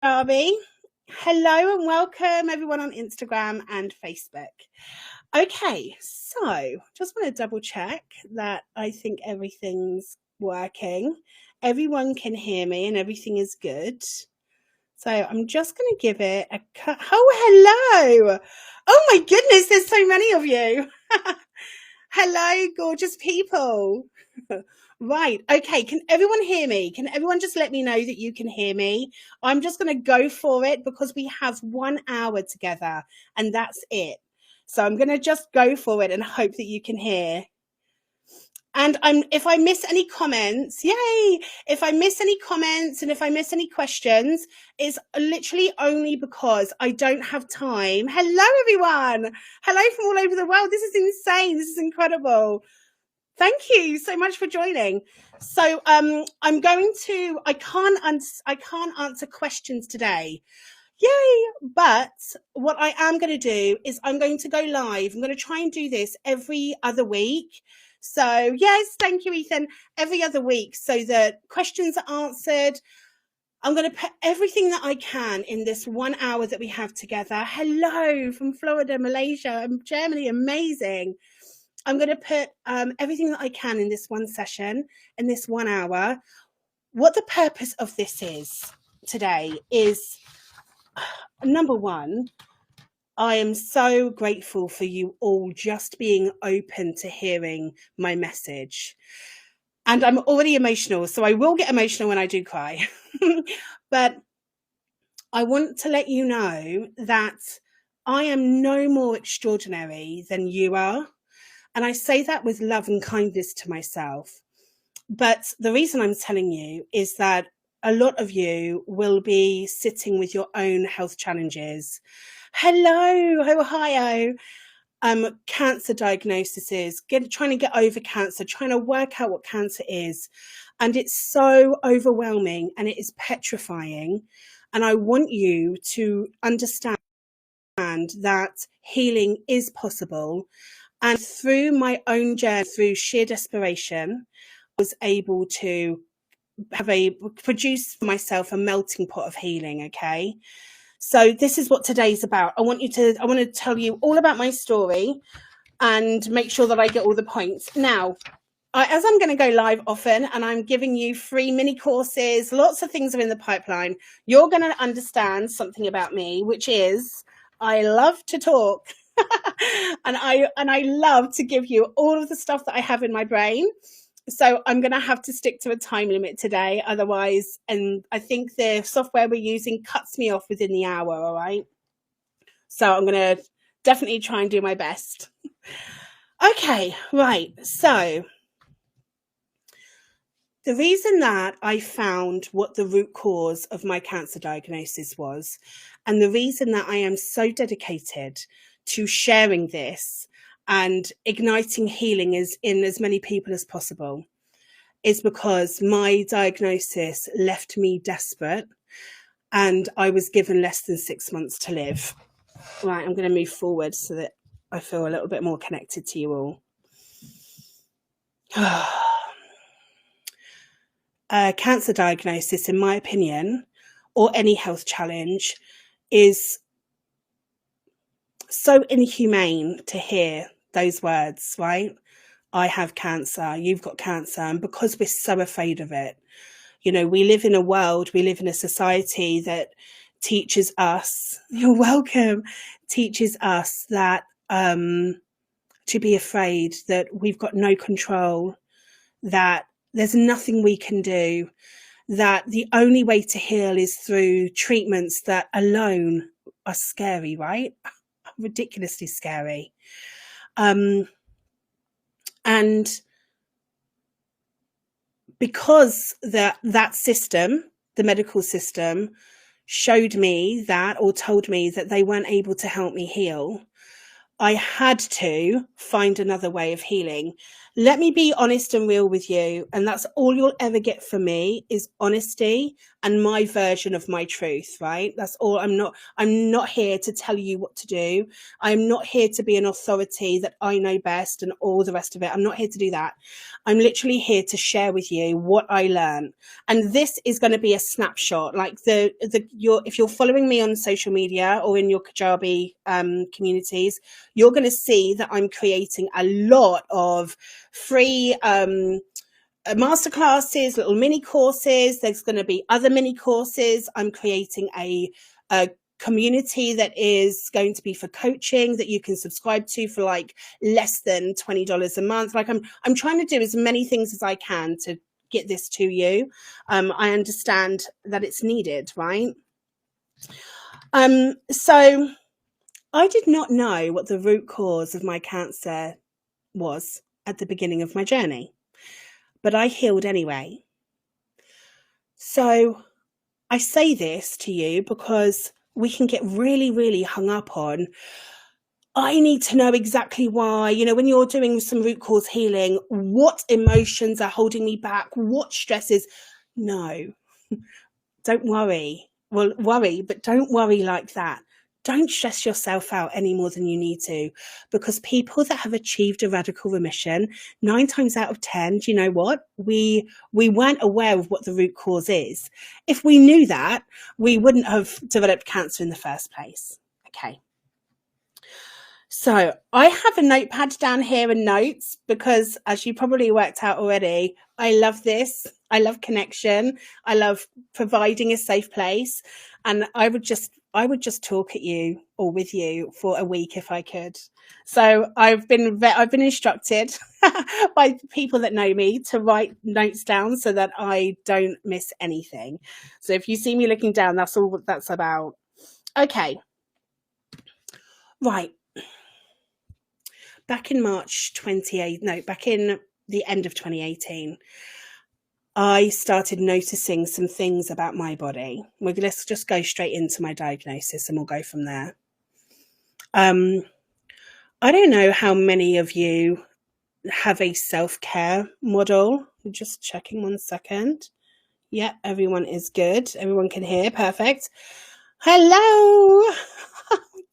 Darby. Hello and welcome everyone on Instagram and Facebook. Okay, so just want to double check that I think everything's working. Everyone can hear me and everything is good. So I'm just going to give it a cut. Oh, hello. Oh my goodness, there's so many of you. Hello, gorgeous people. Right. Okay. Can everyone hear me? Can everyone just let me know that you can hear me? I'm just going to go for it because we have 1 hour together and that's it. So I'm going to just go for it and hope that you can hear. And if I miss any comments, yay! If I miss any comments and if I miss any questions, it's literally only because I don't have time. Hello, everyone. Hello from all over the world. This is insane. This is incredible. Thank you so much for joining. So I'm going to, I can't answer questions today. Yay! But what I am going to do is I'm going to go live. I'm going to try and do this every other week. So yes, thank you, Ethan. Every other week so that questions are answered. I'm going to put everything that I can in this 1 hour that we have together. Hello from Florida, Malaysia, and Germany. Amazing. I'm going to put everything that I can in this one session, in this 1 hour. What the purpose of this is today is, number one, I am so grateful for you all just being open to hearing my message. And I'm already emotional, so I will get emotional when I do cry. But I want to let you know that I am no more extraordinary than you are. And I say that with love and kindness to myself. But the reason I'm telling you is that a lot of you will be sitting with your own health challenges. Hello, Ohio. Cancer diagnoses, trying to get over cancer, trying to work out what cancer is. And it's so overwhelming and it is petrifying. And I want you to understand that healing is possible. And through my own journey, through sheer desperation, I was able to produce for myself a melting pot of healing. Okay. So this is what today's about. I want to tell you all about my story and make sure that I get all the points. Now, as I'm going to go live often and I'm giving you free mini courses, lots of things are in the pipeline. You're going to understand something about me, which is I love to talk. and I love to give you all of the stuff that I have in my brain. So I'm going to have to stick to a time limit today. Otherwise, and I think the software we're using cuts me off within the hour. All right. So I'm going to definitely try and do my best. Okay. Right. So the reason that I found what the root cause of my cancer diagnosis was, and the reason that I am so dedicated to sharing this and igniting healing in as many people as possible, is because my diagnosis left me desperate and I was given less than 6 months to live. Right, I'm going to move forward so that I feel a little bit more connected to you all. Cancer diagnosis, in my opinion, or any health challenge, is so inhumane to hear those words, right? I have cancer, you've got cancer. And because we're so afraid of it, you know, we live in a world, we live in a society that teaches us, you're welcome, teaches us that to be afraid, that we've got no control, that there's nothing we can do, that the only way to heal is through treatments that alone are scary, right? Ridiculously scary. And because that system, the medical system, showed me that, or told me that they weren't able to help me heal, I had to find another way of healing. let me be honest and real with you, and that's all you'll ever get from me is honesty and my version of my truth, right? That's all. I'm not here to tell you what to do. I'm not here to be an authority that I know best and all the rest of it. I'm not here to do that. I'm literally here to share with you what I learned. And this is going to be a snapshot. Like if you're following me on social media or in your Kajabi communities, you're going to see that I'm creating a lot of free masterclasses, little mini courses. There's going to be other mini courses. I'm creating a community that is going to be for coaching that you can subscribe to for like less than $20 a month. Like I'm trying to do as many things as I can to get this to you. I understand that it's needed, right? So I did not know what the root cause of my cancer was at the beginning of my journey, but I healed anyway. So I say this to you because we can get really, really hung up on, I need to know exactly why, when you're doing some root cause healing, what emotions are holding me back, what stresses. No, don't worry. Well, worry, but don't worry like that. Don't stress yourself out any more than you need to, because people that have achieved a radical remission, 9 times out of 10, do you know what? We weren't aware of what the root cause is. If we knew that, we wouldn't have developed cancer in the first place. Okay. So I have a notepad down here and notes because, as you probably worked out already, I love this. I love connection. I love providing a safe place. And I would just talk at you or with you for a week if I could. So I've been instructed by people that know me to write notes down so that I don't miss anything. So if you see me looking down, that's all that's about. Okay. Right. Back in back in the end of 2018, I started noticing some things about my body. Let's just go straight into my diagnosis and we'll go from there. I don't know how many of you have a self-care model. I'm just checking 1 second. Yeah, everyone is good. Everyone can hear. Perfect. Hello.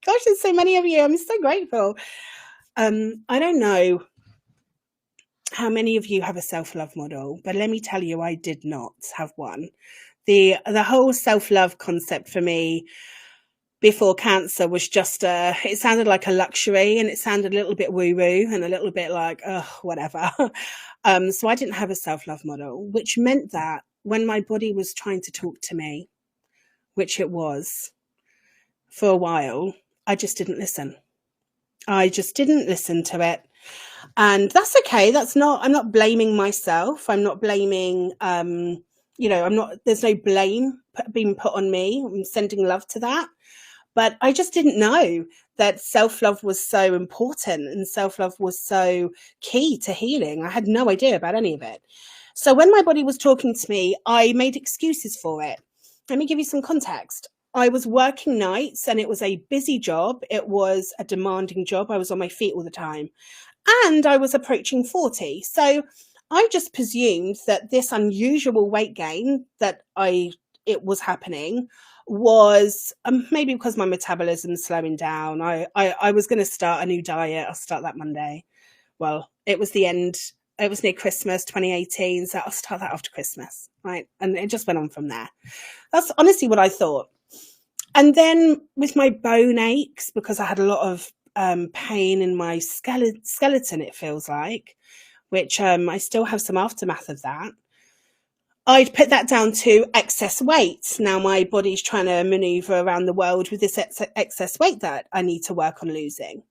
Gosh, there's so many of you. I'm so grateful. I don't know how many of you have a self-love model, but let me tell you, I did not have one. The whole self-love concept for me before cancer was just it sounded like a luxury, and it sounded a little bit woo-woo and a little bit like, whatever. So I didn't have a self-love model, which meant that when my body was trying to talk to me, which it was for a while, I just didn't listen. I just didn't listen to it. And that's okay. I'm not blaming myself. I'm not blaming, there's no blame being put on me. I'm sending love to that. But I just didn't know that self-love was so important and self-love was so key to healing. I had no idea about any of it. So when my body was talking to me, I made excuses for it. Let me give you some context. I was working nights and it was a busy job. It was a demanding job. I was on my feet all the time. And I was approaching 40. So I just presumed that this unusual weight gain that it was happening was maybe because my metabolism's slowing down. I was going to start a new diet. I'll start that Monday. Well, it was near Christmas 2018. So I'll start that after Christmas. Right. And it just went on from there. That's honestly what I thought. And then with my bone aches, because I had a lot of pain in my skeleton, it feels like, which I still have some aftermath of that. I'd put that down to excess weight. Now my body's trying to maneuver around the world with this excess weight that I need to work on losing.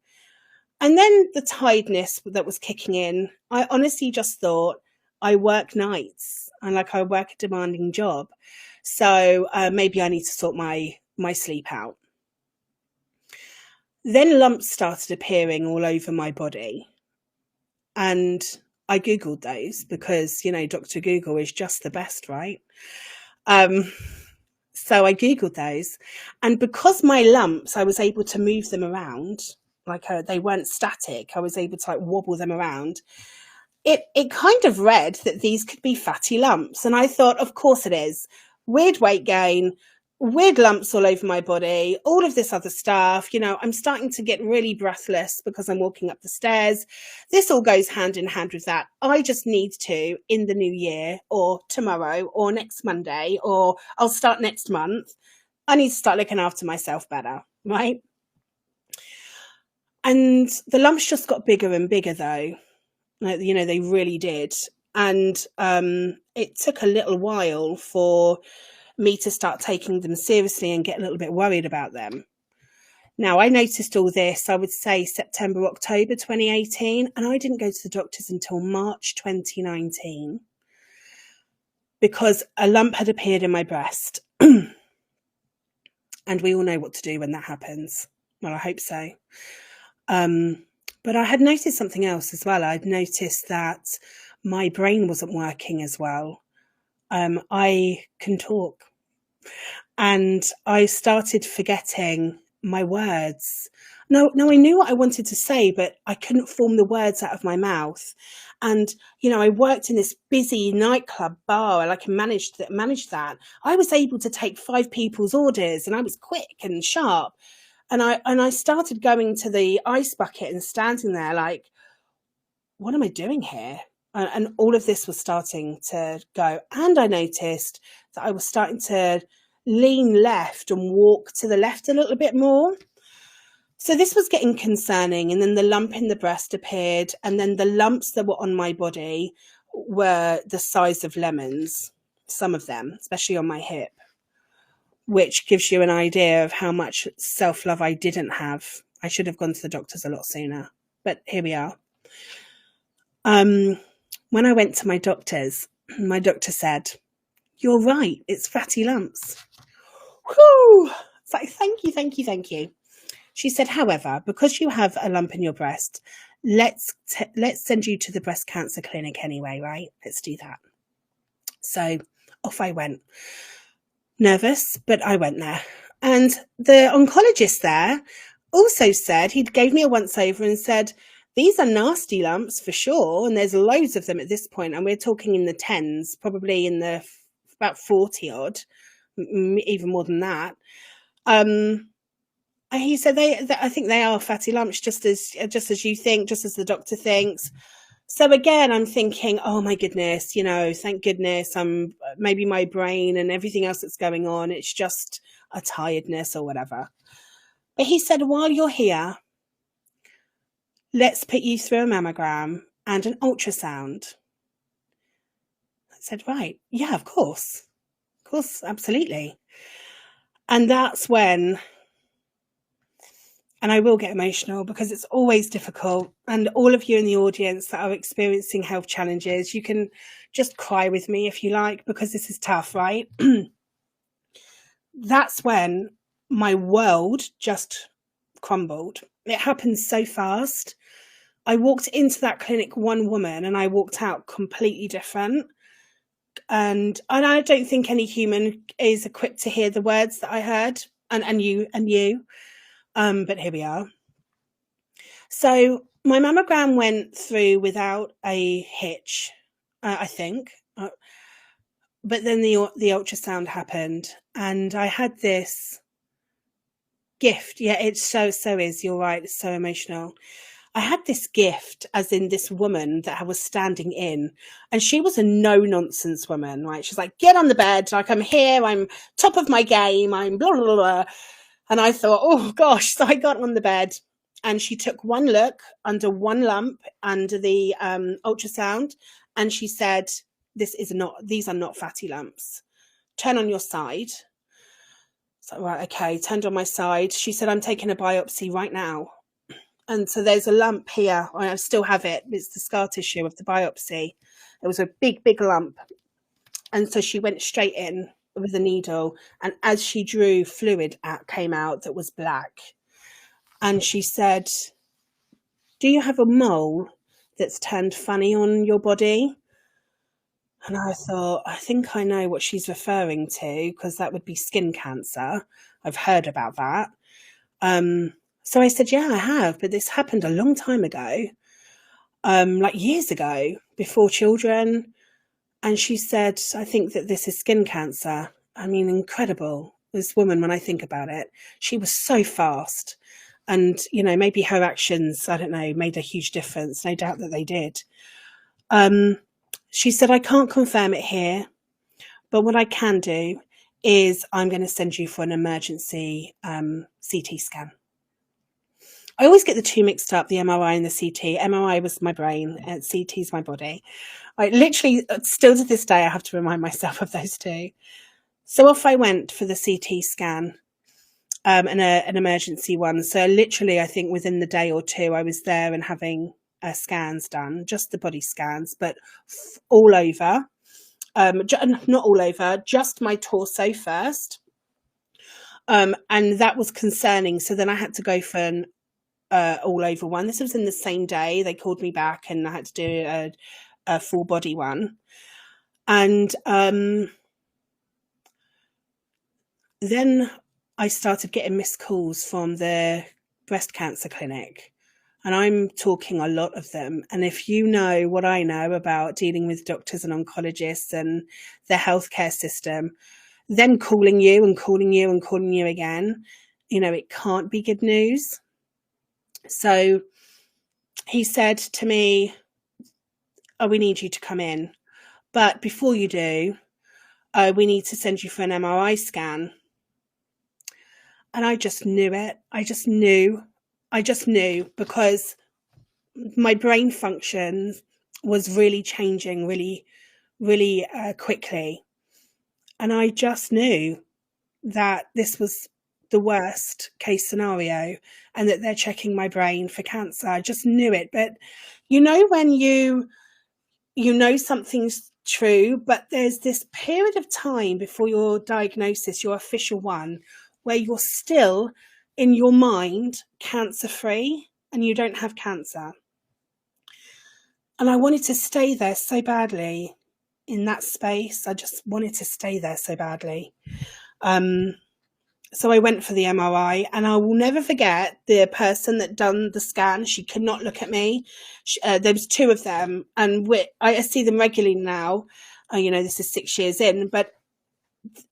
And then the tiredness that was kicking in, I honestly just thought, I work nights and I work a demanding job. So maybe I need to sort my sleep out. Then lumps started appearing all over my body. And I Googled those because, Dr. Google is just the best, right? So I Googled those. And because my lumps, I was able to move them around, they weren't static. I was able to wobble them around. it kind of read that these could be fatty lumps. And I thought, of course it is. Weird weight gain, weird lumps all over my body, all of this other stuff. I'm starting to get really breathless because I'm walking up the stairs. This all goes hand in hand with that. I just need to, in the new year or tomorrow or next Monday, or I'll start next month, I need to start looking after myself better, right? And the lumps just got bigger and bigger though. They really did. And it took a little while for me to start taking them seriously and get a little bit worried about them. Now, I noticed all this, I would say September, October 2018, and I didn't go to the doctors until March 2019 because a lump had appeared in my breast. And we all know what to do when that happens. Well, I hope so. But I had noticed something else as well. I'd noticed that my brain wasn't working as well. I can talk. And I started forgetting my words. No, I knew what I wanted to say, but I couldn't form the words out of my mouth. And, I worked in this busy nightclub bar and I can manage that. I was able to take 5 people's orders and I was quick and sharp. And I started going to the ice bucket and standing there like, what am I doing here? And all of this was starting to go. And I noticed that I was starting to lean left and walk to the left a little bit more. So this was getting concerning. And then the lump in the breast appeared. And then the lumps that were on my body were the size of lemons, some of them, especially on my hip, which gives you an idea of how much self-love I didn't have. I should have gone to the doctors a lot sooner, but here we are. When I went to my doctors, my doctor said, "You're right, it's fatty lumps." Whew! It's like, thank you. She said, "However, because you have a lump in your breast, let's send you to the breast cancer clinic anyway, right? Let's do that." So off I went. Nervous, but I went there. And the oncologist there also said, he gave me a once over and said, "These are nasty lumps for sure. And there's loads of them at this point. And we're talking in the tens, probably in the about 40 odd, even more than that." He said, I think they are fatty lumps, just as you think, just as the doctor thinks. So again, I'm thinking, oh my goodness, thank goodness maybe my brain and everything else that's going on, it's just a tiredness or whatever. But he said, while you're here, let's put you through a mammogram and an ultrasound. I said, right, yeah, of course, absolutely. And that's when, and I will get emotional because it's always difficult. And all of you in the audience that are experiencing health challenges, you can just cry with me if you like, because this is tough, right? That's when my world just crumbled. It happened so fast. I walked into that clinic one woman and I walked out completely different. And I don't think any human is equipped to hear the words that I heard, and you. But here we are. So my mammogram went through without a hitch, I think. But then the ultrasound happened and I had this gift. Yeah, it so is. You're right. It's so emotional. I had this gift, as in this woman that I was standing in, and she was a no-nonsense woman, right? She's like, "Get on the bed. Like, I'm here. I'm top of my game. I'm blah, blah, blah." And I thought, oh gosh. So I got on the bed and she took one look under one lump under the ultrasound. And she said, these are not fatty lumps. Turn on your side. So, right, okay, turned on my side. She said, "I'm taking a biopsy right now." And so there's a lump here. I still have it. It's the scar tissue of the biopsy. It was a big, big lump. And so she went straight in with a needle. And as she drew, fluid came out that was black. And she said, "Do you have a mole that's turned funny on your body?" And I thought, I think I know what she's referring to, because that would be skin cancer. I've heard about that. So I said, "Yeah, I have, but this happened a long time ago." like years ago, before children. And she said, I think that this is skin cancer. I mean, incredible. This woman, when I think about it, she was so fast. And, you know, maybe her actions, I don't know, made a huge difference. No doubt that they did. She said, I can't confirm it here, but what I can do is I'm going to send you for an emergency CT scan. I always get the two mixed up, the MRI and the CT. MRI was my brain, and CT is my body. I literally, still to this day, I have to remind myself of those two. So off I went for the CT scan, and an emergency one. So literally, I think within the day or two, I was there and having scans done, just the body scans, but all over. Not all over, just my torso first. And that was concerning. So then I had to go for an all over one. This was in the same day. They called me back and I had to do a full body one. And then I started getting missed calls from the breast cancer clinic. And I'm talking a lot of them. And if you know what I know about dealing with doctors and oncologists and the healthcare system, then calling you and calling you and calling you again, you know, it can't be good news. So he said to me, oh, we need you to come in. But before you do, we need to send you for an MRI scan. And I just knew it. I just knew because my brain function was really changing really quickly. And I just knew that this was the worst case scenario and that they're checking my brain for cancer. I just knew it. But you know, when you know something's true, but there's this period of time before your diagnosis, your official one, where you're still in your mind cancer free and you don't have cancer. And I wanted to stay there so badly in that space. I just wanted to stay there so badly. So I went for the MRI, and I will never forget the person that done the scan. She could not look at me. There was two of them, and I see them regularly now. You know, this is 6 years in, but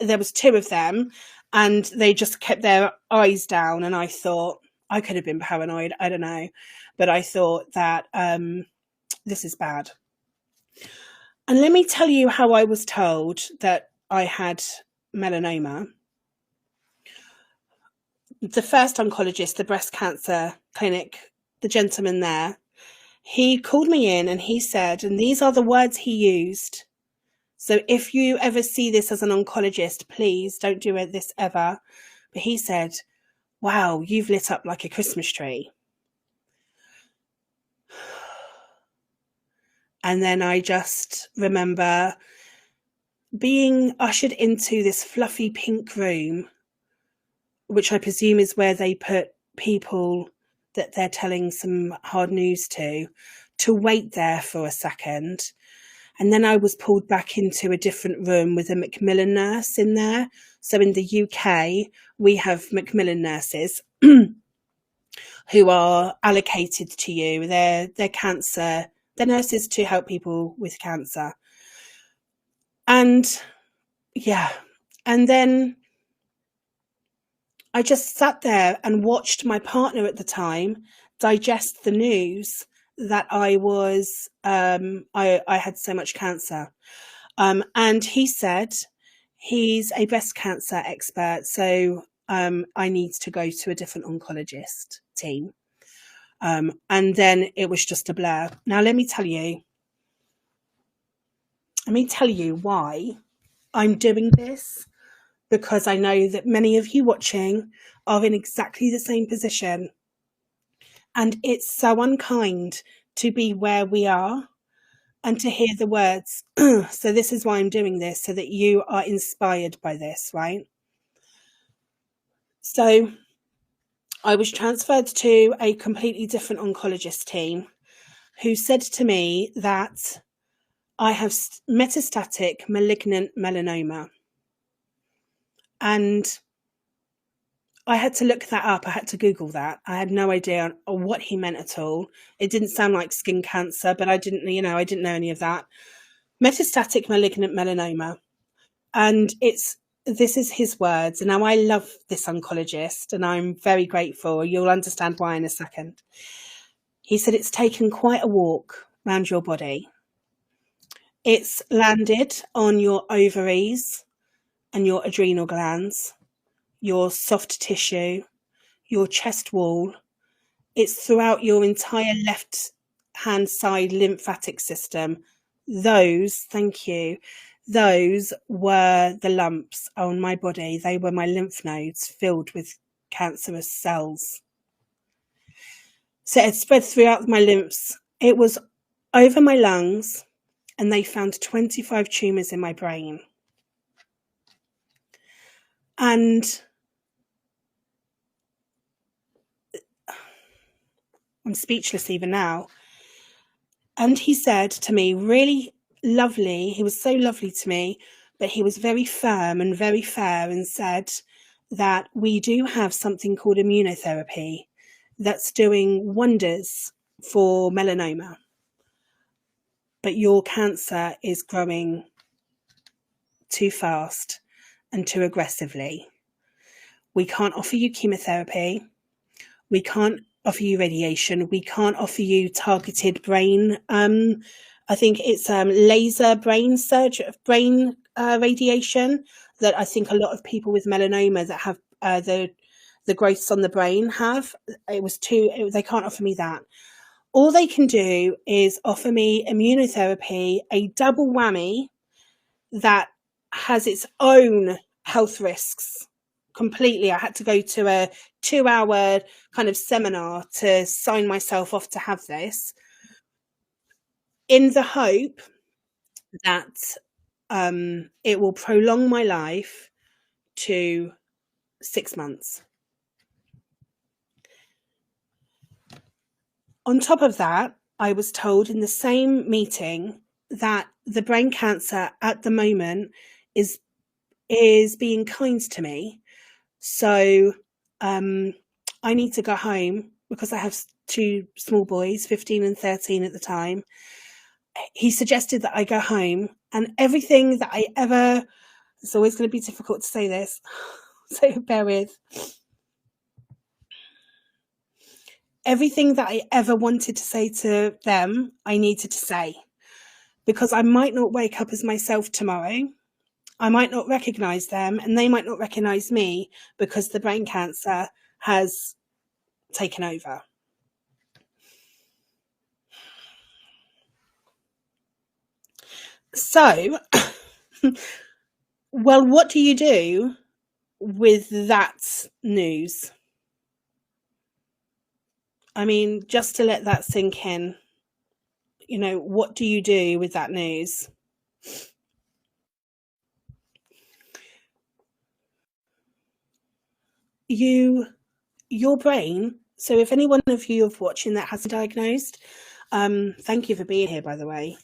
there was two of them, and they just kept their eyes down. And I thought, I could have been paranoid, I don't know, but I thought that this is bad. And let me tell you how I was told that I had melanoma. The first oncologist, the breast cancer clinic, the gentleman there, he called me in and he said, and these are the words he used. So if you ever see this as an oncologist, please don't do this ever. But he said, wow, you've lit up like a Christmas tree. And then I just remember being ushered into this fluffy pink room, which I presume is where they put people that they're telling some hard news to wait there for a second. And then I was pulled back into a different room with a Macmillan nurse in there. So in the UK, we have Macmillan nurses who are allocated to you. They're cancer, they're nurses to help people with cancer. And yeah, and then I just sat there and watched my partner at the time digest the news that I was, I had so much cancer. And he said he's a breast cancer expert, so I need to go to a different oncologist team. And then it was just a blur. Now, let me tell you why I'm doing this, because I know that many of you watching are in exactly the same position. And it's so unkind to be where we are and to hear the words. So this is why I'm doing this, so that you are inspired by this, right? So I was transferred to a completely different oncologist team who said to me that I have metastatic malignant melanoma. And I had to look that up. I had to Google that. I had no idea what he meant at all. It didn't sound like skin cancer, but I didn't know any of that. Metastatic malignant melanoma. And this is his words. And now I love this oncologist and I'm very grateful. You'll understand why in a second. He said it's taken quite a walk around your body. It's landed on your ovaries and your adrenal glands, your soft tissue, your chest wall. It's throughout your entire left hand side lymphatic system. Thank you. Those were the lumps on my body. They were my lymph nodes filled with cancerous cells. So it spread throughout my lymphs. It was over my lungs, and they found 25 tumours in my brain. And I'm speechless even now. And he said to me, really lovely, he was so lovely to me, but he was very firm and very fair and said that we do have something called immunotherapy that's doing wonders for melanoma. But your cancer is growing too fast and too aggressively. We can't offer you chemotherapy. We can't offer you radiation. We can't offer you targeted brain. I think it's laser brain surgery, brain radiation that I think a lot of people with melanoma that have the growths on the brain have. They can't offer me that. All they can do is offer me immunotherapy, a double whammy that has its own health risks completely. I had to go to a 2-hour kind of seminar to sign myself off to have this, in the hope that it will prolong my life to 6 months. On top of that, I was told in the same meeting that the brain cancer at the moment is being kind to me. So I need to go home because I have 2 small boys, 15 and 13 at the time. He suggested that I go home, and everything that I ever, it's always going to be difficult to say this, so bear with. Everything that I ever wanted to say to them, I needed to say, because I might not wake up as myself tomorrow. I might not recognize them, and they might not recognize me because the brain cancer has taken over. So, well, what do you do with that news? I mean, just to let that sink in, what do you do with that news? Your brain. So if any one of you of watching that has been diagnosed, thank you for being here, by the way.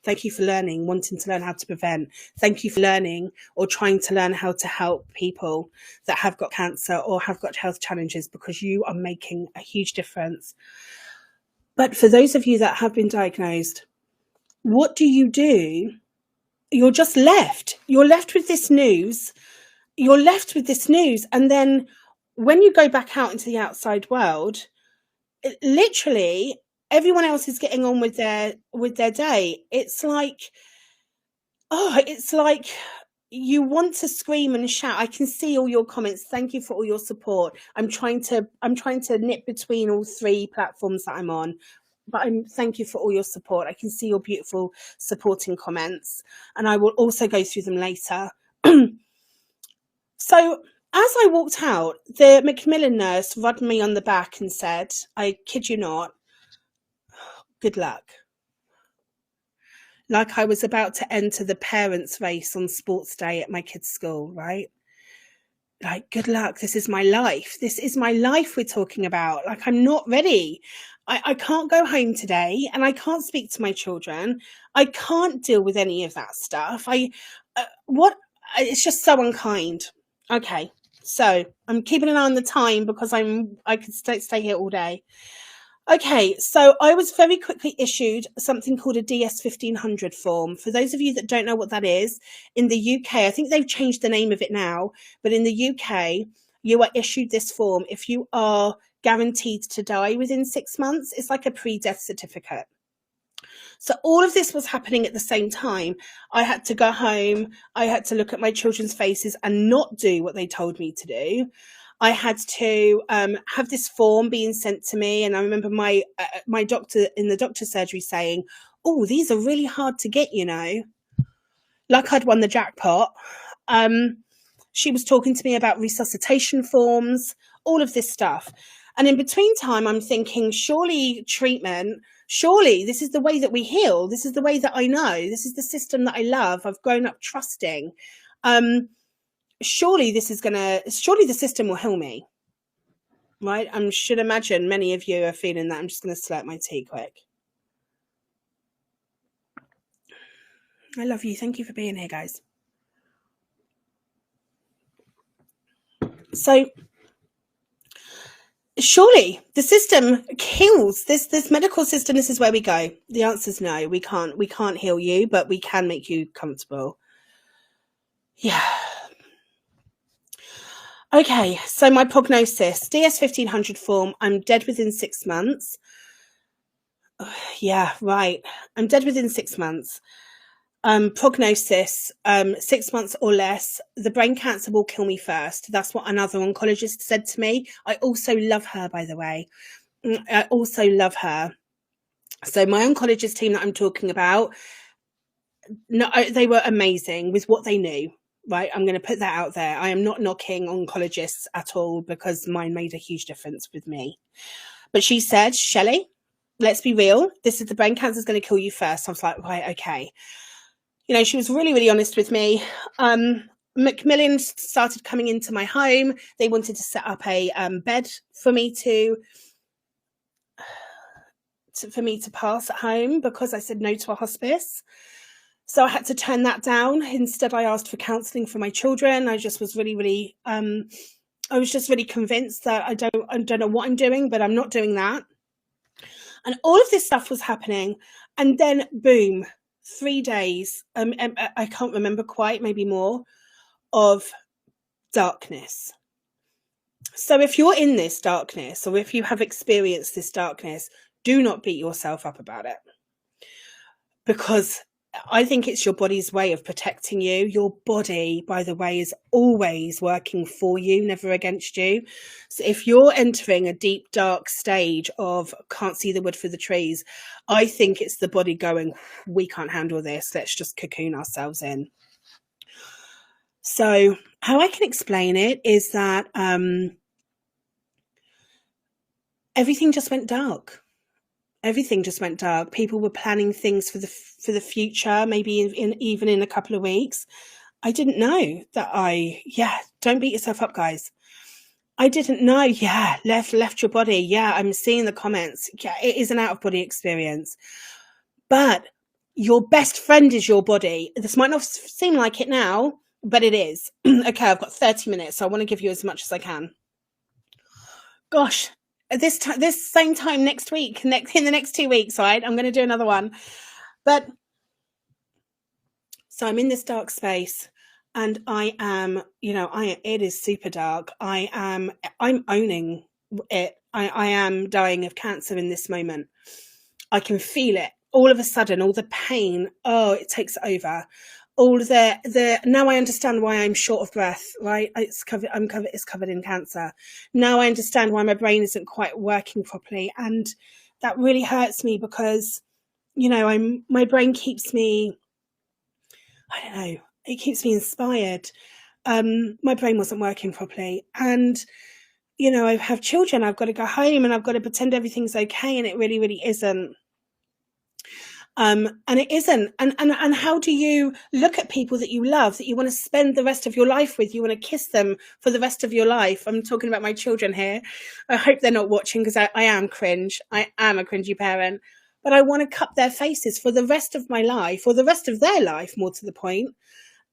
Thank you for learning, wanting to learn how to prevent. Thank you for learning or trying to learn how to help people that have got cancer or have got health challenges, because you are making a huge difference. But for those of you that have been diagnosed, what do? You're just left. You're left with this news. And then when you go back out into the outside world, literally everyone else is getting on with their day. It's like you want to scream and shout. I can see all your comments. Thank you for all your support. I'm trying to nip between all 3 platforms that I'm on, but thank you for all your support. I can see your beautiful supporting comments, and I will also go through them later. So as I walked out, the Macmillan nurse rubbed me on the back and said, I kid you not, good luck. Like I was about to enter the parents' race on sports day at my kids' school, right? Like, good luck. This is my life. This is my life we're talking about. Like, I'm not ready. I can't go home today, and I can't speak to my children. I can't deal with any of that stuff. It's just so unkind. Okay, So I'm keeping an eye on the time because I could stay here all day. Okay, so I was very quickly issued something called a DS 1500 form. For those of you that don't know what that is, in the UK, I think they've changed the name of it now, but in the UK, you are issued this form if you are guaranteed to die within 6 months. It's like a pre-death certificate. So all of this was happening at the same time. I had to go home. I had to look at my children's faces and not do what they told me to do. I had to have this form being sent to me, and I remember my doctor in the doctor's surgery saying, "Oh, these are really hard to get, you know." Like I'd won the jackpot. She was talking to me about resuscitation forms, all of this stuff. And in between time, I'm thinking, surely treatment, surely this is the way that we heal. This is the way that I know. This is the system that I love. I've grown up trusting. Surely the system will heal me. Right? I should imagine many of you are feeling that. I'm just going to slurp my tea quick. I love you. Thank you for being here, guys. So surely the system heals. This medical system, this is where we go. The answer is no. We can't heal you, but we can make you comfortable. Yeah. Okay, so my prognosis, DS 1500 form, I'm dead within 6 months. Yeah, right. I'm dead within 6 months. Prognosis, 6 months or less. The brain cancer will kill me first. That's what another oncologist said to me. I also love her, by the way. I also love her. So my oncologist team that I'm talking about, no, they were amazing with what they knew. Right, I'm going to put that out there. I am not knocking oncologists at all because mine made a huge difference with me. But she said, Shelley, let's be real. This is the brain cancer is going to kill you first. I was like, right, okay. You know, she was really, really honest with me. Macmillan started coming into my home. They wanted to set up a bed for me to pass at home because I said no to a hospice. So I had to turn that down. Instead, I asked for counselling for my children. I just was really, really, I was just really convinced that I don't know what I'm doing, but I'm not doing that. And all of this stuff was happening. And then, boom, 3 days, I can't remember quite, maybe more, of darkness. So if you're in this darkness, or if you have experienced this darkness, do not beat yourself up about it. Because I think it's your body's way of protecting you. Your body, by the way, is always working for you, never against you. So if you're entering a deep, dark stage of can't see the wood for the trees, I think it's the body going, we can't handle this. Let's just cocoon ourselves in. So how I can explain it is that everything just went dark. Everything just went dark. People were planning things for the future, maybe even in a couple of weeks. I didn't know that don't beat yourself up, guys. I didn't know, left your body. Yeah, I'm seeing the comments. Yeah, it is an out-of-body experience. But your best friend is your body. This might not seem like it now, but it is. Okay, I've got 30 minutes, so I want to give you as much as I can. Gosh. This same time next week, in the next 2 weeks, right? I'm going to do another one. But so I'm in this dark space and I am, it is super dark. I'm owning it. I am dying of cancer in this moment. I can feel it. All of a sudden, all the pain, it takes over. All now I understand why I'm short of breath, right? It's covered in cancer. Now I understand why my brain isn't quite working properly. And that really hurts me because, my brain keeps me, I don't know, it keeps me inspired. My brain wasn't working properly. And, I have children, I've got to go home and I've got to pretend everything's okay. And it really, really isn't. And it isn't. And how do you look at people that you love, that you want to spend the rest of your life with? You want to kiss them for the rest of your life. I'm talking about my children here. I hope they're not watching because I am cringe. I am a cringy parent. But I want to cut their faces for the rest of my life, or the rest of their life, more to the point.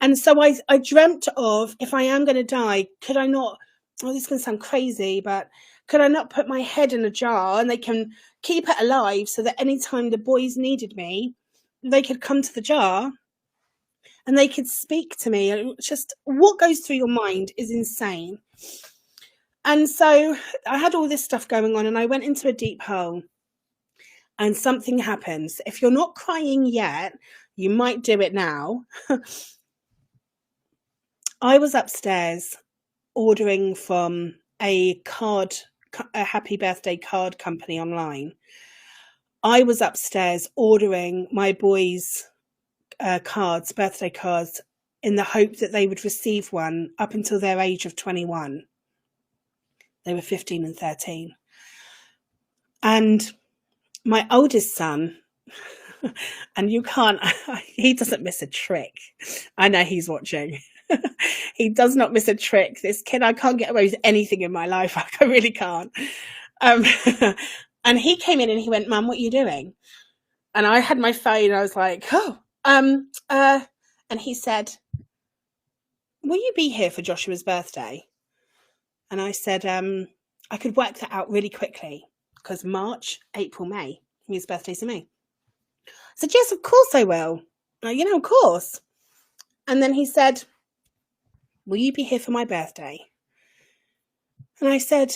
And so I dreamt of, if I am going to die, could I not oh, this is going to sound crazy, but could I not put my head in a jar and they can keep it alive so that anytime the boys needed me, they could come to the jar and they could speak to me? It's just what goes through your mind is insane. And so I had all this stuff going on and I went into a deep hole and something happens. If you're not crying yet, you might do it now. I was upstairs ordering from a happy birthday card company online. I was upstairs ordering my boys' birthday cards, in the hope that they would receive one up until their age of 21. They were 15 and 13. And my oldest son, and you can't, he doesn't miss a trick. I know he's watching. He does not miss a trick. This kid, I can't get away with anything in my life. I really can't. And he came in and he went, "Mum, what are you doing?" And I had my phone and I was like, and he said, "Will you be here for Joshua's birthday?" And I said, I could work that out really quickly because March, April, May, his birthday's in May. I said, "Yes, of course I will." Of course. And then he said, "Will you be here for my birthday?" And I said,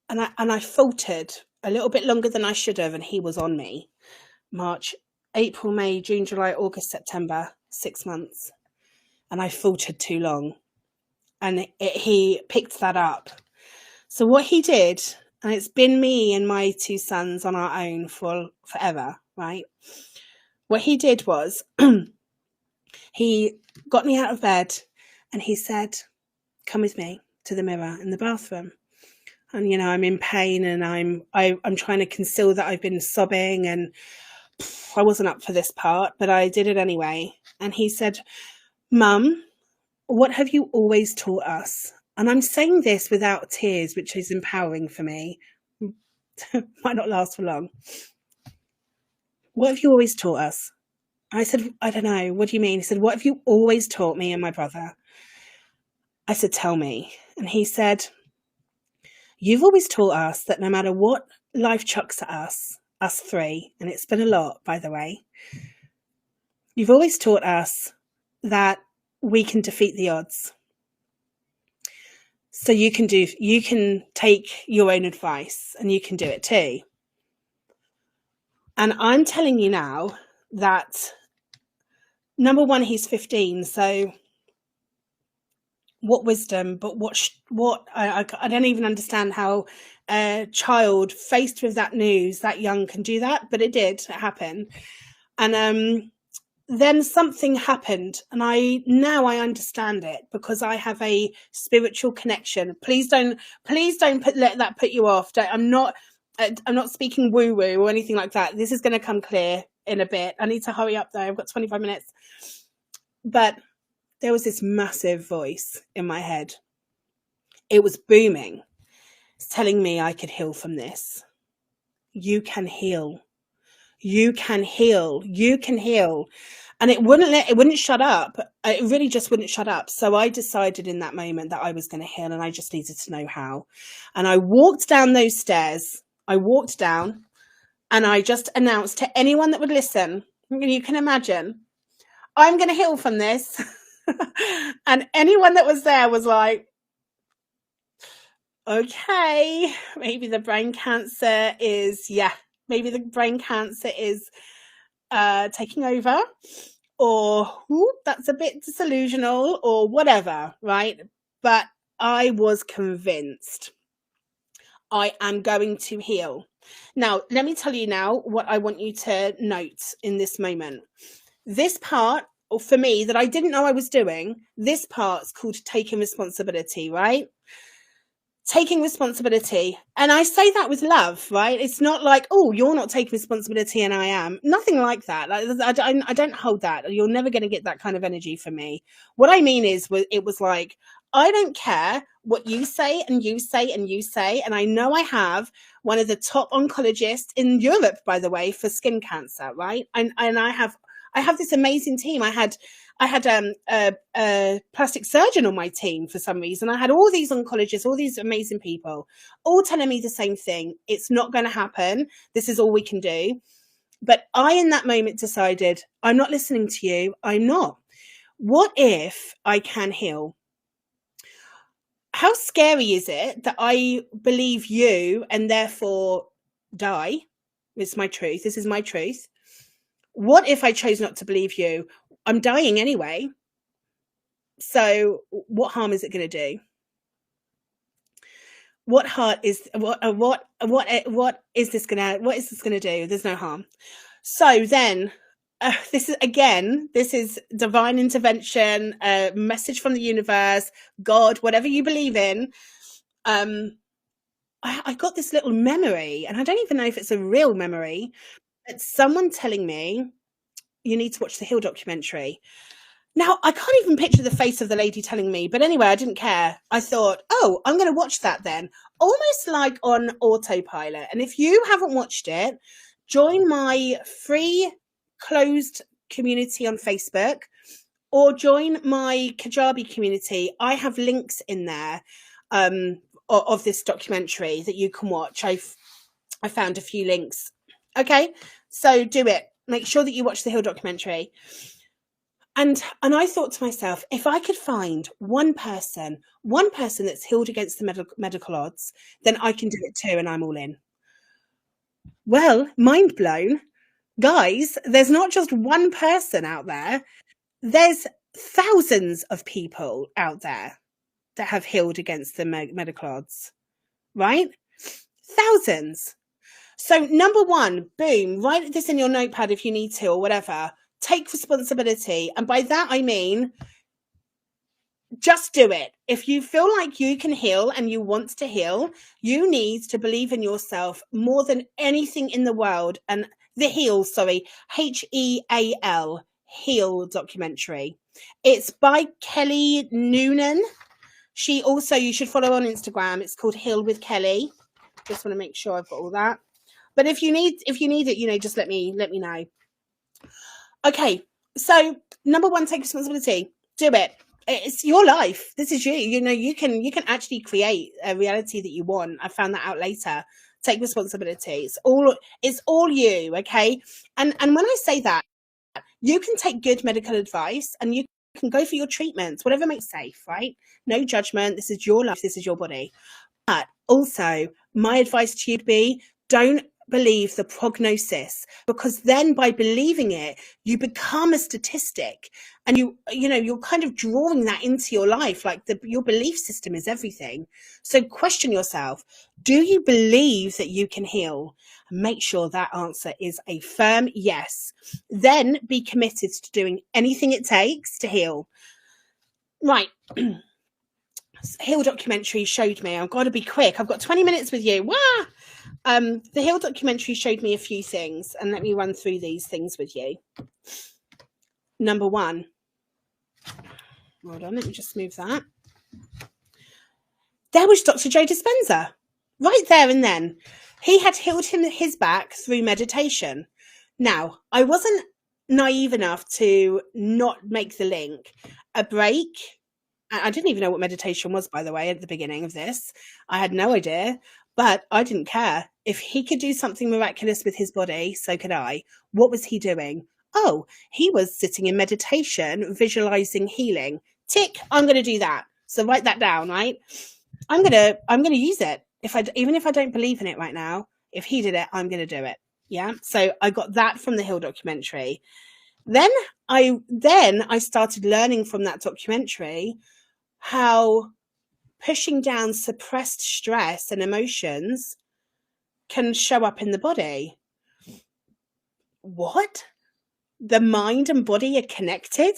and I faltered a little bit longer than I should have, and he was on me. March, April, May, June, July, August, September, 6 months. And I faltered too long. And he picked that up. So what he did, and it's been me and my 2 sons on our own for forever, right? What he did was he got me out of bed and he said, "Come with me to the mirror in the bathroom." And, I'm in pain and I'm trying to conceal that I've been sobbing, and I wasn't up for this part, but I did it anyway. And he said, "Mum, what have you always taught us?" And I'm saying this without tears, which is empowering for me. Might not last for long. "What have you always taught us?" I said, "I don't know. What do you mean?" He said, "What have you always taught me and my brother?" I said, "Tell me." And he said, "You've always taught us that no matter what life chucks at us 3, and it's been a lot, by the way, you've always taught us that we can defeat the odds. So you can take your own advice and you can do it too." And I'm telling you now that, number one, he's 15, so what wisdom, but what I don't even understand how a child faced with that news that young can do that, but it did happen. And then something happened, and I understand it because I have a spiritual connection. Please don't let that put you off. I'm not speaking woo woo or anything like that. This is going to come clear in a bit. I need to hurry up though. I've got 25 minutes. But there was this massive voice in my head. It was booming. It's telling me I could heal from this. You can heal. You can heal. You can heal. And it wouldn't shut up. It really just wouldn't shut up. So I decided in that moment that I was going to heal, and I just needed to know how. And I walked down those stairs. I walked down and I just announced to anyone that would listen, you can imagine, I'm going to heal from this. And anyone that was there was like, okay, maybe the brain cancer is taking over, or that's a bit disillusional, or whatever, right? But I was convinced I am going to heal. Now, let me tell you now what I want you to note in this moment. This part, or for me, that I didn't know I was doing, this part's called taking responsibility, right? Taking responsibility. And I say that with love, right? It's not like, oh, you're not taking responsibility and I am. Nothing like that. Like, I don't hold that. You're never going to get that kind of energy from me. What I mean is, it was like, I don't care what you say and you say and you say. And I know I have one of the top oncologists in Europe, by the way, for skin cancer, right? And I have this amazing team. I had I had a plastic surgeon on my team for some reason. I had all these oncologists, all these amazing people, all telling me the same thing. It's not going to happen. This is all we can do. But I, in that moment, decided, I'm not listening to you. I'm not. What if I can heal? How scary is it that I believe you and therefore die? It's my truth. This is my truth. What if I chose not to believe you? I'm dying anyway. So what harm is it going to do? What is this going to do? There's no harm. So then, this is divine intervention, a message from the universe, God, whatever you believe in. I got this little memory, and I don't even know if it's a real memory. It's someone telling me, you need to watch the Hill documentary. Now, I can't even picture the face of the lady telling me, but anyway, I didn't care. I thought, oh, I'm going to watch that then. Almost like on autopilot. And if you haven't watched it, join my free closed community on Facebook or join my Kajabi community. I have links in there of this documentary that you can watch. I found a few links. Okay, so do it. Make sure that you watch the Hill documentary. And I thought to myself, if I could find one person that's healed against the medical odds, then I can do it too, and I'm all in. Well, mind blown. Guys, there's not just one person out there. There's thousands of people out there that have healed against the medical odds, right? Thousands. So number one, boom, write this in your notepad if you need to or whatever. Take responsibility. And by that, I mean, just do it. If you feel like you can heal and you want to heal, you need to believe in yourself more than anything in the world. And the Heal, Heal, Heal documentary. It's by Kelly Noonan. She also, you should follow on Instagram. It's called Heal with Kelly. Just want to make sure I've got all that. But if you need it, just let me know. Okay, so number one, take responsibility. Do it. It's your life. This is you. You can actually create a reality that you want. I found that out later. Take responsibility. It's all you, okay? And when I say that, you can take good medical advice and you can go for your treatments, whatever makes safe, right? No judgment. This is your life. This is your body. But also, my advice to you would be, don't believe the prognosis, because then by believing it, you become a statistic, and you're kind of drawing that into your life. Like your belief system is everything. So question yourself, do you believe that you can heal? Make sure that answer is a firm yes. Then be committed to doing anything it takes to heal. Right. Heal documentary showed me, I've got to be quick, I've got 20 minutes with you. Wah! The Hill documentary showed me a few things, and let me run through these things with you. Number one, hold on, let me just move that. There was Dr. Joe Dispenza, right there and then. He had healed his back through meditation. Now, I wasn't naive enough to not make the link. A break. I didn't even know what meditation was, by the way, at the beginning of this. I had no idea. But I didn't care. If he could do something miraculous with his body, so could I. What was he doing? Oh, he was sitting in meditation, visualizing healing. Tick, I'm going to do that. So write that down, right? I'm going to use it. Even if I don't believe in it right now, if he did it, I'm going to do it. Yeah. So I got that from the Hill documentary. Then I started learning from that documentary how pushing down suppressed stress and emotions can show up in the body. What? The mind and body are connected?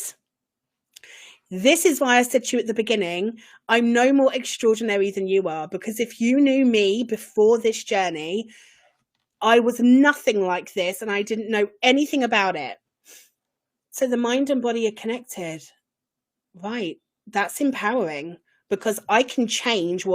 This is why I said to you at the beginning, I'm no more extraordinary than you are, because if you knew me before this journey, I was nothing like this and I didn't know anything about it. So the mind and body are connected. Right. That's empowering, because I can change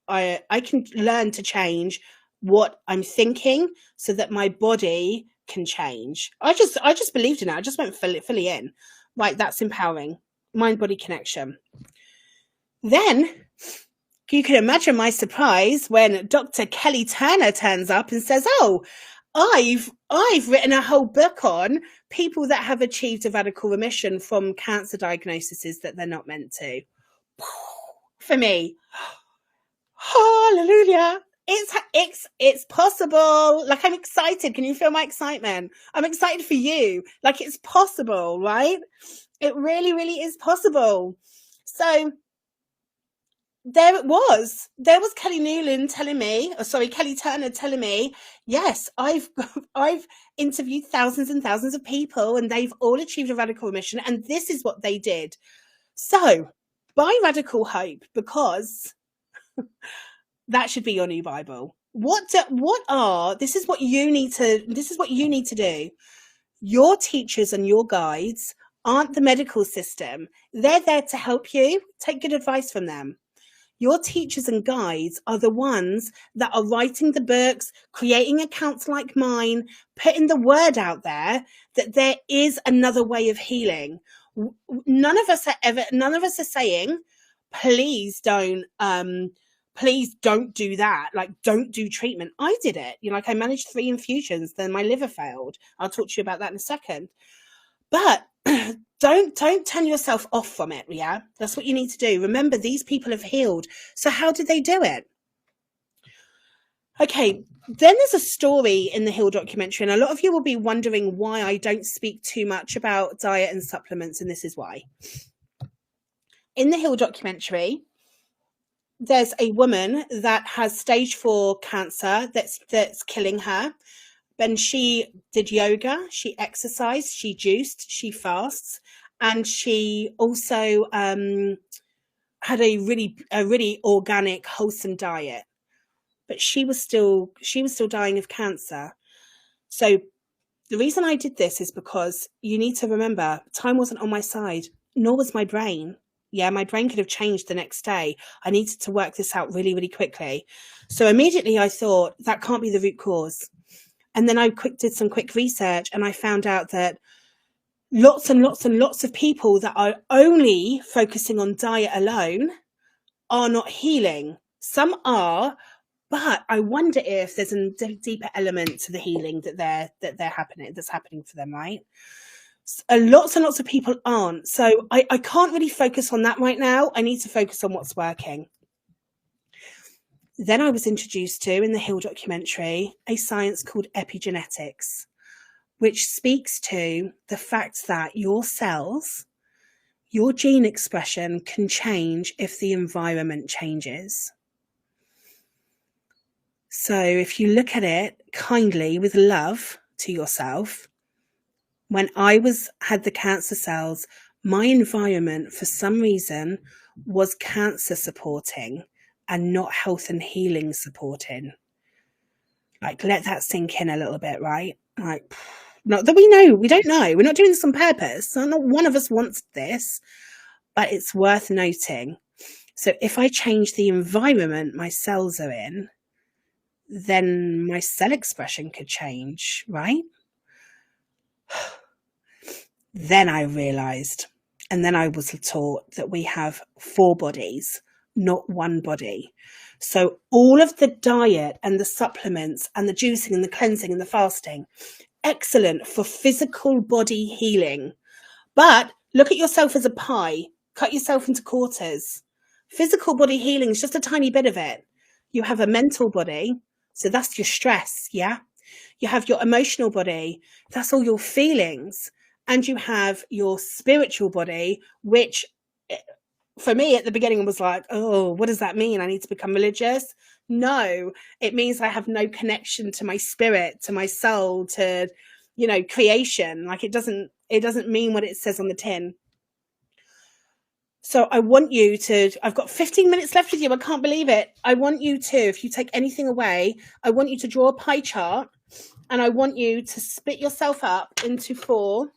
I can learn to change what I'm thinking so that my body can change. I just believed in it. I just went fully in. Right, that's empowering. Mind-body connection. Then you can imagine my surprise when Dr. Kelly Turner turns up and says, "Oh, I've written a whole book on people that have achieved a radical remission from cancer diagnoses that they're not meant to." For me, hallelujah. It's possible. Like, I'm excited. Can you feel my excitement? I'm excited for you. Like, it's possible, right? It really, really is possible. So there it was. There was Kelly Turner telling me, yes, I've interviewed thousands and thousands of people and they've all achieved a radical remission, and this is what they did. So buy Radical Hope, because that should be your new Bible. This is what you need to do. Your teachers and your guides aren't the medical system. They're there to help you. Take good advice from them. Your teachers and guides are the ones that are writing the books, creating accounts like mine, putting the word out there that there is another way of healing. None of us are saying, please don't do that. Like, don't do treatment. I did it. Like, I managed 3 infusions, then my liver failed. I'll talk to you about that in a second. But don't turn yourself off from it. Yeah, that's what you need to do. Remember, these people have healed. So how did they do it? Okay, then there's a story in the Heal documentary, and a lot of you will be wondering why I don't speak too much about diet and supplements, and this is why. In the Heal documentary, there's a woman that has stage 4 cancer that's killing her. And she did yoga, she exercised, she juiced, she fasts, and she also had a really organic, wholesome diet. But she was still dying of cancer. So the reason I did this is because you need to remember, time wasn't on my side, nor was my brain. Yeah, my brain could have changed the next day. I needed to work this out really, really quickly. So immediately I thought, that can't be the root cause. And then I did some quick research, and I found out that lots and lots and lots of people that are only focusing on diet alone are not healing. Some are, but I wonder if there's a deeper element to the healing that's happening for them, right? Lots and lots of people aren't. So I can't really focus on that right now. I need to focus on what's working. Then I was introduced to, in the Heal documentary, a science called epigenetics, which speaks to the fact that your cells, your gene expression can change if the environment changes. So if you look at it kindly with love to yourself, when I had the cancer cells, my environment for some reason was cancer supporting and not health and healing supporting. Like, let that sink in a little bit, right? Like, not that we don't know. We're not doing this on purpose. Not one of us wants this, but it's worth noting. So if I change the environment my cells are in, then my cell expression could change, right? Then I realized, and then I was taught that we have 4 bodies, not 1 body. So all of the diet and the supplements and the juicing and the cleansing and the fasting, excellent for physical body healing. But look at yourself as a pie. Cut yourself into quarters. Physical body healing is just a tiny bit of it. You have a mental body, so that's your stress, yeah? You have your emotional body, that's all your feelings. And you have your spiritual body, which for me at the beginning was like, oh, what does that mean? I need to become religious? No, it means I have no connection to my spirit, to my soul, to, creation. Like, it doesn't mean what it says on the tin. So I want you to, I've got 15 minutes left with you. I can't believe it. I want you to, if you take anything away, I want you to draw a pie chart, and I want you to split yourself up into 4.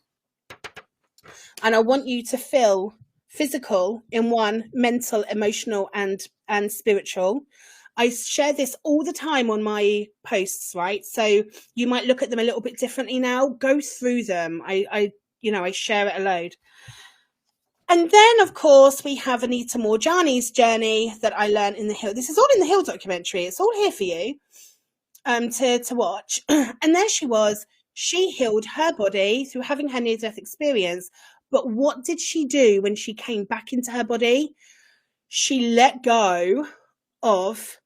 And I want you to fill physical in 1, mental, emotional, and spiritual. I share this all the time on my posts, right? So you might look at them a little bit differently now. Go through them. I I share it a load. And then, of course, we have Anita Morjani's journey that I learned in the Hill. This is all in the Hill documentary. It's all here for you to watch. And there she was. She healed her body through having her near-death experience. But what did she do when she came back into her body? She let go of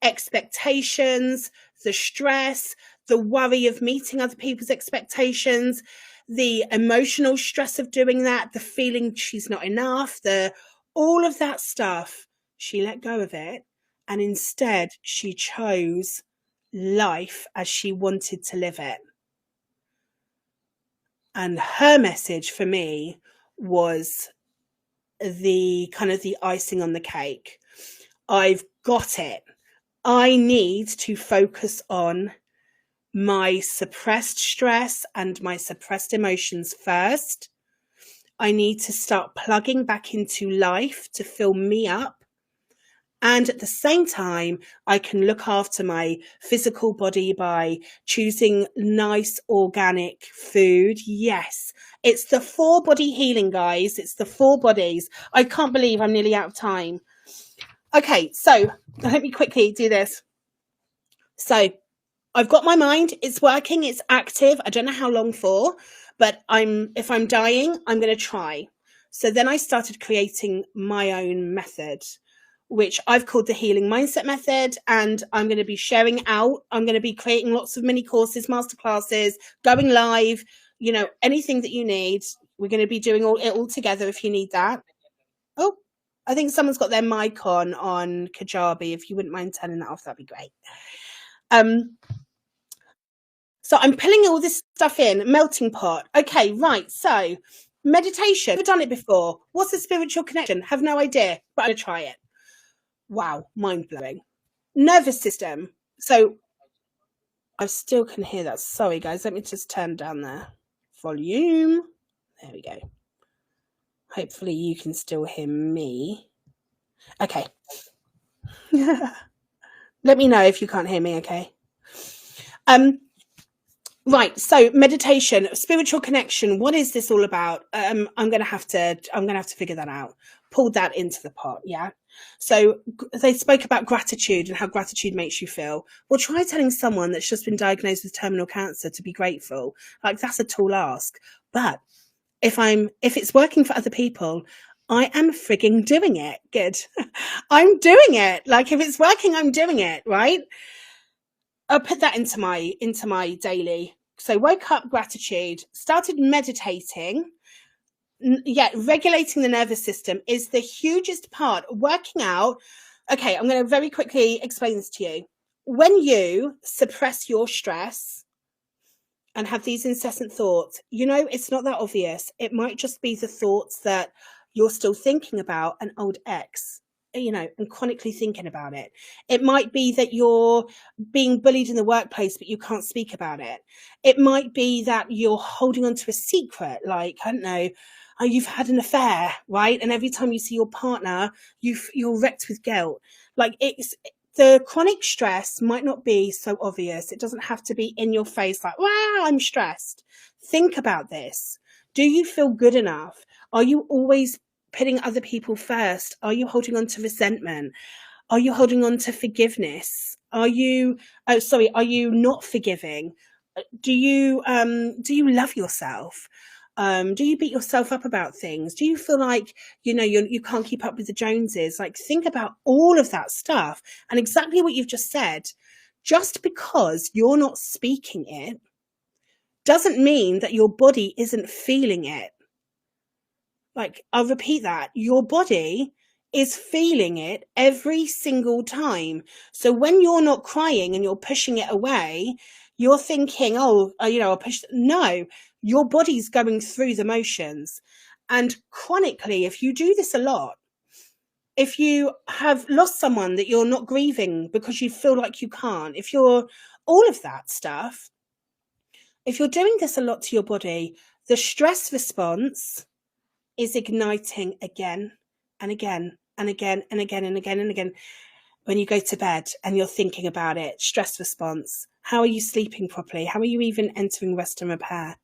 expectations, the stress, the worry of meeting other people's expectations, the emotional stress of doing that, the feeling she's not enough, all of that stuff. She let go of it, and instead she chose life as she wanted to live it. And her message for me was the kind of the icing on the cake. I've got it. I need to focus on my suppressed stress and my suppressed emotions first. I need to start plugging back into life to fill me up. And at the same time, I can look after my physical body by choosing nice organic food. Yes, it's the 4 body healing, guys. It's the 4 bodies. I can't believe I'm nearly out of time. Okay, so let me quickly do this. So I've got my mind. It's working. It's active. I don't know how long for, but if I'm dying, I'm going to try. So then I started creating my own method, which I've called the Healing Mindset Method, and I'm going to be sharing out. I'm going to be creating lots of mini courses, masterclasses, going live, anything that you need. We're going to be doing it all together if you need that. Oh, I think someone's got their mic on Kajabi. If you wouldn't mind turning that off, that'd be great. So I'm pulling all this stuff in, melting pot. Okay, right. So meditation. Never done it before. What's a spiritual connection? Have no idea, but I'm going to try it. Wow, mind blowing. Nervous system. So I still can hear that. Sorry, guys. Let me just turn down the volume. There we go. Hopefully you can still hear me. Okay. Let me know if you can't hear me, okay? Right, so meditation, spiritual connection. What is this all about? I'm gonna have to figure that out. Pull that into the pot, yeah. So they spoke about gratitude and how gratitude makes you feel. Well, try telling someone that's just been diagnosed with terminal cancer to be grateful. Like, that's a tall ask. But if it's working for other people, I am frigging doing it. Good. I'm doing it. Like, if it's working, I'm doing it, right? I'll put that into my daily. So woke up, gratitude, started meditating. Regulating the nervous system is the hugest part. Working out. Okay, I'm going to very quickly explain this to you. When you suppress your stress and have these incessant thoughts, it's not that obvious. It might just be the thoughts that you're still thinking about an old ex, and chronically thinking about it. It might be that you're being bullied in the workplace, but you can't speak about it. It might be that you're holding on to a secret, like, I don't know, you've had an affair, right? And every time you see your partner, you're wrecked with guilt. Like, the chronic stress might not be so obvious. It doesn't have to be in your face, like, wow, I'm stressed. Think about this. Do you feel good enough? Are you always putting other people first? Are you holding on to resentment? Are you holding on to forgiveness? Are you not forgiving? Do you love yourself? Do you beat yourself up about things? Do you feel like, you can't keep up with the Joneses? Like, think about all of that stuff. And exactly what you've just said, just because you're not speaking it doesn't mean that your body isn't feeling it. Like, I'll repeat that. Your body is feeling it every single time. So when you're not crying and you're pushing it away, you're thinking, I'll push. No, your body's going through the motions. And chronically, if you do this a lot, if you have lost someone that you're not grieving because you feel like you can't, if you're all of that stuff, if you're doing this a lot to your body, the stress response is igniting again and again and again and again and again and again. When you go to bed and you're thinking about it, stress response. How are you sleeping properly? How are you even entering rest and repair?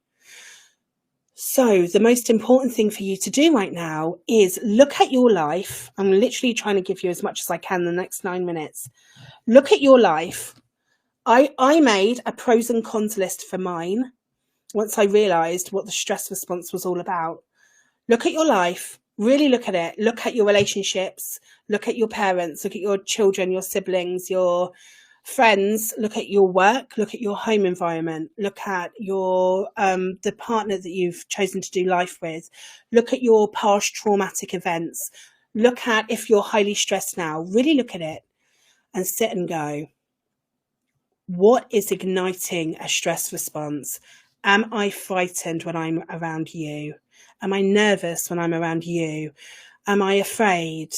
So the most important thing for you to do right now is look at your life. I'm literally trying to give you as much as I can in the next 9 minutes. Look at your life. I made a pros and cons list for mine once I realized what the stress response was all about. Look at your life, really look at it. Look at your relationships, look at your parents, look at your children, your siblings, your friends, look at your work, look at your home environment, look at your the partner that you've chosen to do life with, look at your past traumatic events, look at if you're highly stressed now. Really look at it and sit and go, what is igniting a stress response? Am I frightened when I'm around you? Am I nervous when I'm around you? Am I afraid?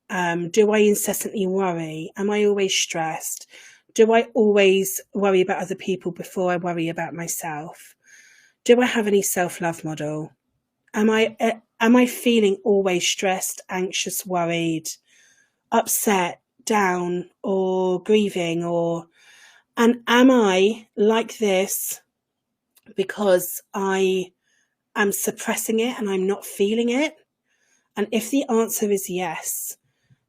Do I incessantly worry? Am I always stressed? Do I always worry about other people before I worry about myself? Do I have any self-love model? Am I feeling always stressed, anxious, worried, upset, down, or grieving, and am I like this because I am suppressing it and I'm not feeling it? And if the answer is yes,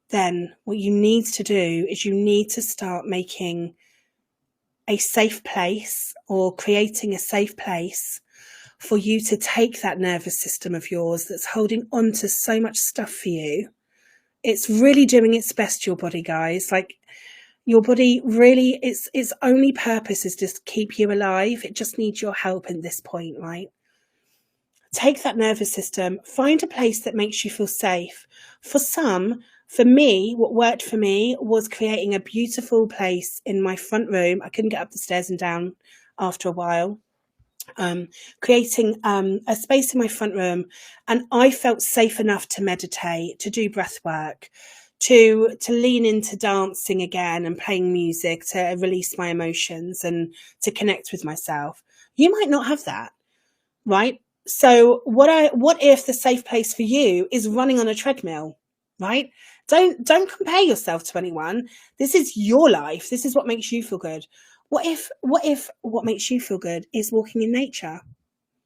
then what you need to do is you need to start making a safe place or creating a safe place for you to take that nervous system of yours that's holding on to so much stuff for you. It's really doing its best, your body, guys. Like, your body really, its only purpose is just keep you alive. It just needs your help at this point, right? Take that nervous system, find a place that makes you feel safe. For me, what worked for me was creating a beautiful place in my front room. I couldn't get up the stairs and down after a while. Creating a space in my front room, and I felt safe enough to meditate, to do breath work, to lean into dancing again and playing music, to release my emotions and to connect with myself. You might not have that, right? So what if the safe place for you is running on a treadmill, right? Don't compare yourself to anyone. This is your life. This is what makes you feel good. What if what makes you feel good is walking in nature?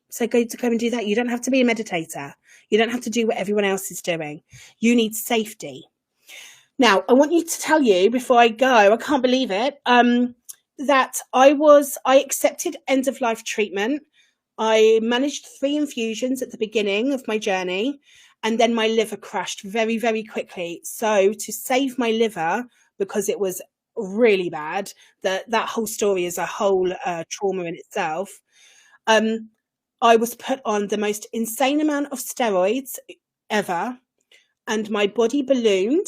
So go and do that. You don't have to be a meditator. You don't have to do what everyone else is doing. You need safety. Now, I want you to tell you before I go, I can't believe it, that I accepted end of life treatment. I managed 3 infusions at the beginning of my journey, and then my liver crashed very, very quickly. So to save my liver, because it was really bad, that whole story is a whole trauma in itself. I was put on the most insane amount of steroids ever, and my body ballooned,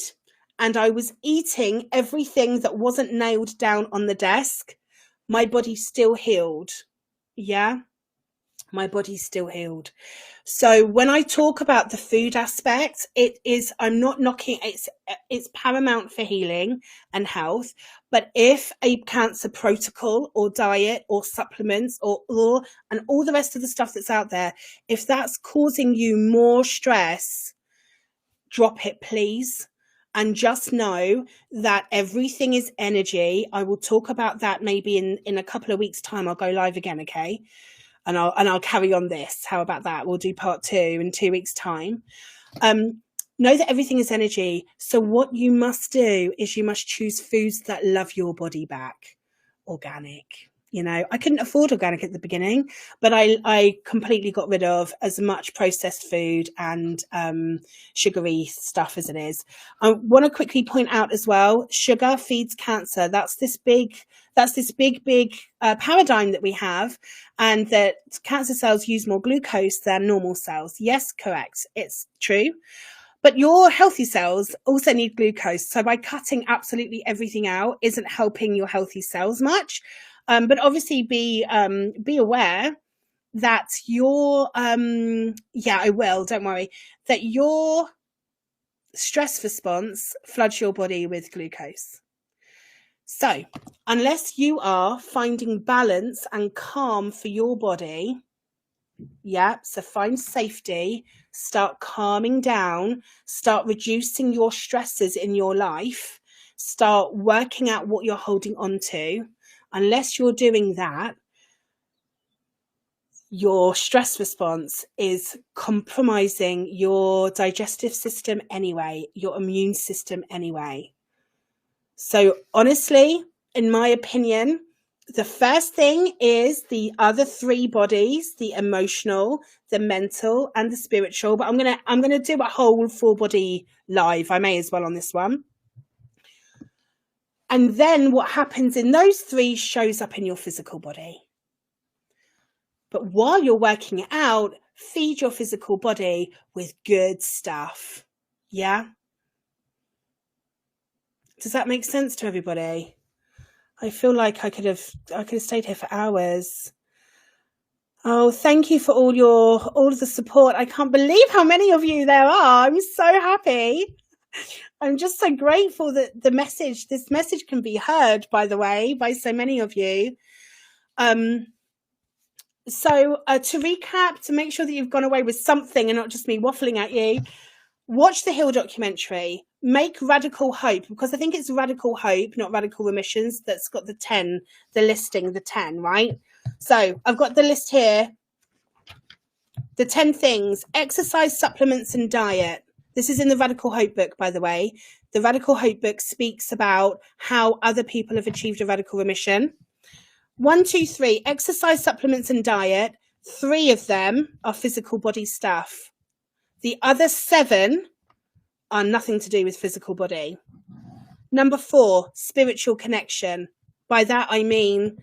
and I was eating everything that wasn't nailed down on the desk. My body still healed. Yeah, my body's still healed. So when I talk about the food aspect, I'm not knocking, it's paramount for healing and health. But if a cancer protocol or diet or supplements and all the rest of the stuff that's out there, if that's causing you more stress, drop it, please. And just know that everything is energy. I will talk about that maybe in a couple of weeks' time. I'll go live again, okay? And I'll carry on this. How about that? We'll do part 2 in 2 weeks' time. Know that everything is energy. So what you must do is you must choose foods that love your body back. Organic. You know, I couldn't afford organic at the beginning, but I completely got rid of as much processed food and sugary stuff as it is. I want to quickly point out as well, sugar feeds cancer. That's this big paradigm that we have, and that cancer cells use more glucose than normal cells. Yes, correct. It's true. But your healthy cells also need glucose. So by cutting absolutely everything out isn't helping your healthy cells much. But obviously be aware that I will, don't worry, that your stress response floods your body with glucose. So unless you are finding balance and calm for your body, so find safety, start calming down, start reducing your stresses in your life, start working out what you're holding on to. Unless you're doing that, your stress response is compromising your digestive system anyway, your immune system anyway. So honestly, in my opinion, the first thing is the other three bodies, the emotional, the mental, and the spiritual. But I'm gonna do a whole full body live. I may as well on this one. And then what happens in those three shows up in your physical body. But while you're working it out, feed your physical body with good stuff. Yeah? Does that make sense to everybody? I feel like I could have stayed here for hours. Oh, thank you for all of the support. I can't believe how many of you there are. I'm so happy. I'm just so grateful that this message can be heard, by the way, by so many of you. So to recap, to make sure that you've gone away with something and not just me waffling at you, watch the Heal documentary, make Radical Hope, because I think it's Radical Hope, not Radical Remissions, that's got the 10, the listing, the 10, right? So I've got the list here. The 10 things: exercise, supplements, and diet. This is in the Radical Hope book, by the way. The Radical Hope book speaks about how other people have achieved a radical remission. 1, 2, 3, exercise, supplements, and diet. 3 of them are physical body stuff. The other 7 are nothing to do with physical body. Number 4, spiritual connection. By that, I mean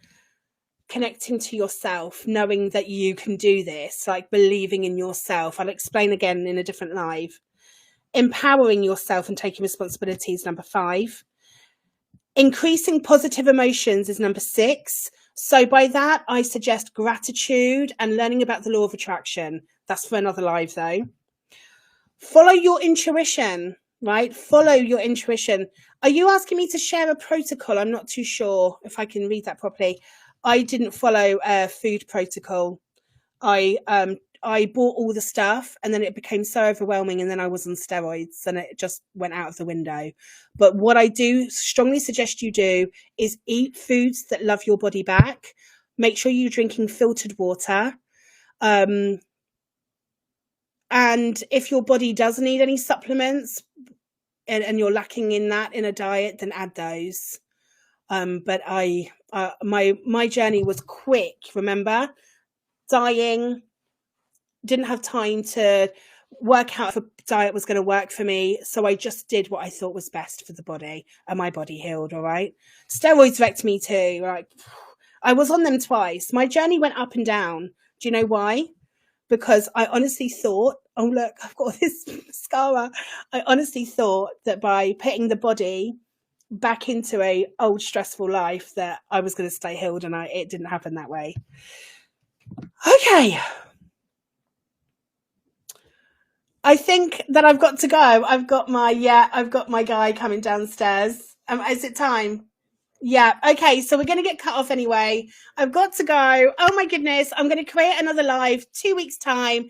connecting to yourself, knowing that you can do this, like believing in yourself. I'll explain again in a different live. Empowering yourself and taking responsibility is number 5. Increasing positive emotions is number 6. So by that, I suggest gratitude and learning about the law of attraction. That's for another live though. Follow your intuition, right? Follow your intuition. Are you asking me to share a protocol? I'm not too sure if I can read that properly. I didn't follow a food protocol. I bought all the stuff and then it became so overwhelming, and then I was on steroids and it just went out of the window. But what I do strongly suggest you do is eat foods that love your body back. Make sure you're drinking filtered water. And if your body does need any supplements and you're lacking in that in a diet, then add those. But my journey was quick, remember? Dying, didn't have time to work out if a diet was going to work for me, so I just did what I thought was best for the body, and my body healed. All right. Steroids wrecked me too. Like, I was on them twice. My journey went up and down. Do you know why? Because I honestly thought, oh look, I've got this mascara. I honestly thought that by putting the body back into a old stressful life that I was going to stay healed, and it didn't happen that way. Okay. I think that I've got to go. I've got my guy coming downstairs. Is it time? Yeah. Okay. So we're going to get cut off anyway. I've got to go. Oh my goodness. I'm going to create another live 2 weeks time.